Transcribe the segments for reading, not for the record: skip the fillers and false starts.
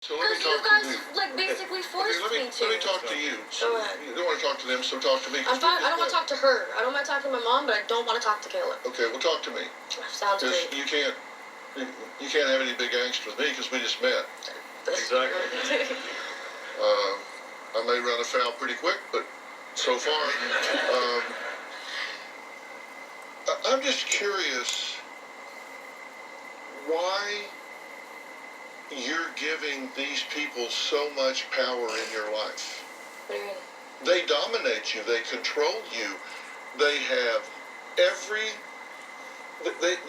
So let me Because you talk guys, to you. like, basically forced me to. Let me talk to you. Go ahead. You don't want to talk to them, so talk to me. I'm fine. I don't want to talk to her. I don't want to talk to my mom, but I don't want to talk to Kayla. Okay, well, talk to me. Sounds great. You can't have any big angst with me because we just met. Exactly. I may run afoul pretty quick, but so far, I'm just curious why you're giving these people so much power in your life. What do you mean? They dominate you. They control you. They have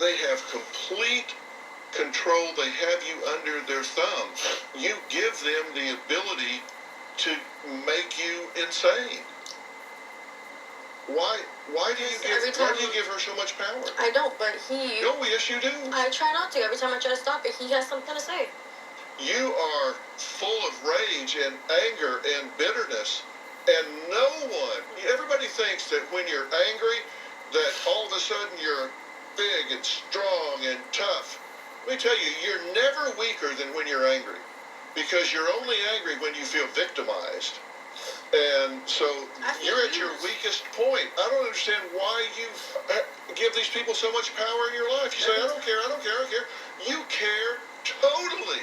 they have complete control. They have you under their thumb. You give them the ability to make you insane. Why do you give her so much power? I don't, but he... No, yes you do. I try not to. Every time I try to stop it, he has something to say. You are full of rage and anger and bitterness, and everybody thinks that when you're angry, that all of a sudden you're big and strong and tough. Let me tell you, you're never weaker than when you're angry, because you're only angry when you feel victimized. And so you're at your weakest point. I don't understand why you give these people so much power in your life. You say, I don't care. You care totally,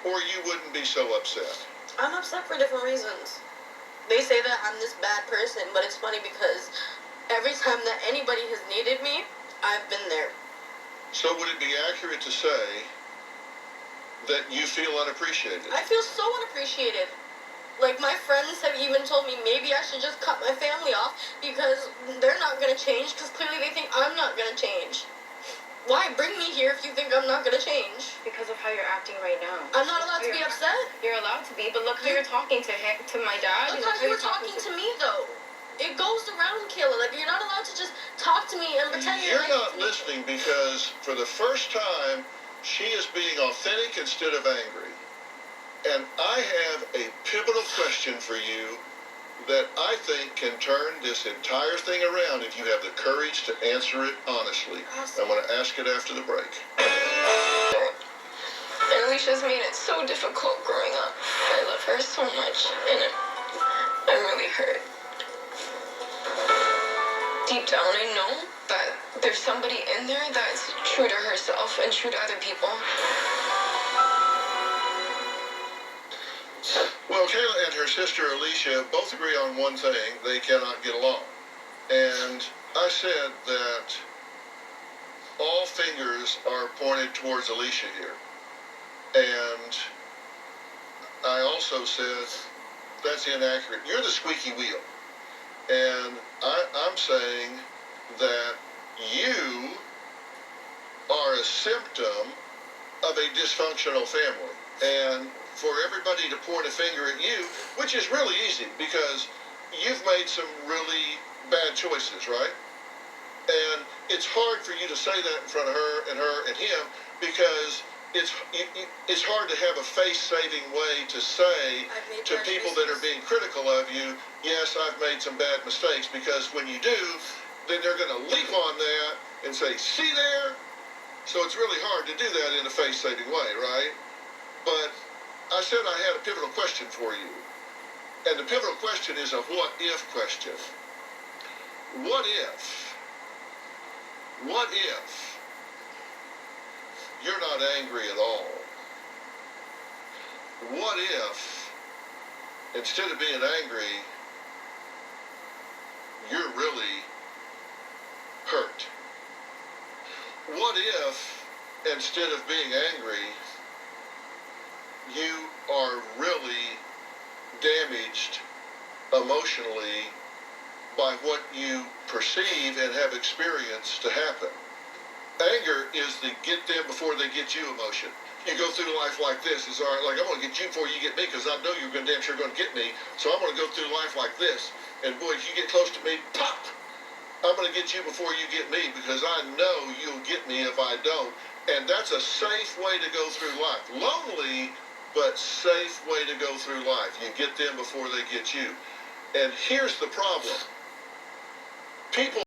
or you wouldn't be so upset. I'm upset for different reasons. They say that I'm this bad person, but it's funny because every time that anybody has needed me, I've been there. So would it be accurate to say that you feel unappreciated? I feel so unappreciated. Like, my friends have even told me maybe I should just cut my family off because they're not going to change, because clearly they think I'm not going to change. Why bring me here if you think I'm not going to change? Because of how you're acting right now. I'm not allowed to be upset? You're allowed to be, but look how you're talking to my dad. Look how you were talking to me, though. It goes around, Kayla. Like, you're not allowed to just talk to me and pretend you're not listening, because for the first time, she is being authentic instead of angry. And I have a pivotal question for you that I think can turn this entire thing around if you have the courage to answer it honestly. I'm going to ask it after the break. And Alicia's made it so difficult growing up. I love her so much, and I'm really hurt. Deep down, I know that there's somebody in there that's true to herself and true to other people. Well, Kayla and her sister Alicia both agree on one thing: they cannot get along. And I said that all fingers are pointed towards Alicia here. And I also said that's inaccurate. You're the squeaky wheel. And I'm saying that you are a symptom of a dysfunctional family. And for everybody to point a finger at you, which is really easy because you've made some really bad choices, right? And it's hard for you to say that in front of her and him, because it's hard to have a face-saving way to say to people that are being critical of you, yes, I've made some bad mistakes, because when you do, then they're going to leap on that and say, see there? So it's really hard to do that in a face-saving way, right? But I said I had a pivotal question for you. And the pivotal question is a what-if question. What if you're not angry at all? What if, instead of being angry, you're really hurt? What if, instead of being angry, you are really damaged emotionally by what you perceive and have experienced to happen? Anger is the get them before they get you emotion. You go through life like this. It's like, I'm going to get you before you get me, because I know you're damn sure going to get me. So I'm going to go through life like this. And boy, if you get close to me, pop! I'm going to get you before you get me, because I know you'll get me if I don't. And that's a safe way to go through life. Lonely, but safe way to go through life. You get them before they get you. And here's the problem. People